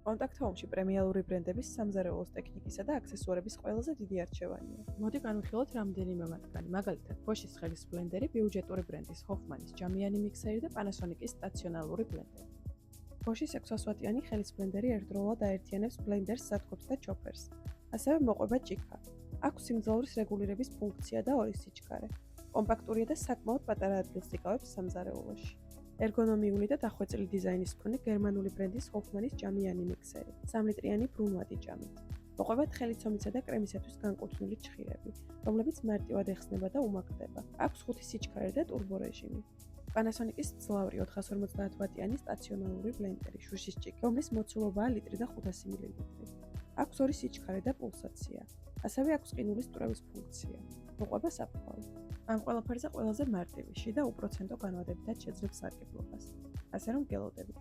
Contact Home-ში პრემიალური ბრენდების სამზარეულოს ტექნიკისა და აქსესუარების ყველაზე დიდი არჩევანია. მოდი განვიხილოთ რამდენიმე მათგანი. მაგალითად, Bosch-ის ხელის ბლენდერი, ბიუჯეტური ბრენდის Hofmann-ის ჯამიანი მიქსერი და Panasonic-ის სტაციონალური ბლენდერი. Bosch-ის 600 ვატიანი ხელის ბლენდერი ერთდროულად აერთიანებს ბლენდერს, სათქობს და ჩოფერს. ასევე მოყვება ჭიქა. აქვს სიმძლავრის რეგულირების ფუნქცია და 2 სიჩქარე. კომპაქტურია და საკმაოდ პატარა ადგილს იკავებს სამზარეულოში. ერგონომიული და დახვეწილი დიზაინის მქონე გერმანული ბრენდის Hofmann-ის ჯამიანი მიქსერი, 3 ლიტრიანი ბრუნვადი ჯამით. მოყვება თხელიცომისა და კრემისათვის განკუთვნილი ჩხირები, რომლებიც მარტივად ეხსნება და უმაგდება. აქვს 5 სიჩქარე და ტურბო რეჟიმი. Panasonic-ის მძლავრი 450 ვატიანი სტაციონალური ბლენდერი, შუშის ჭიქა, რომლის მოცულობაა ლიტრი და 500 მილილიტრი. აქვს 2 სიჩქარე და პულსაცია. ასევე აქვს ყინულის ტვრევის ფუნქცია. მოყვება საფუძველი. ამ ყველაფერზე ყველაზე მარტივი, შიდა უპროცენტო განვადებითაც შეძლებს სარგებლობას. ასე რომ გელოდებით.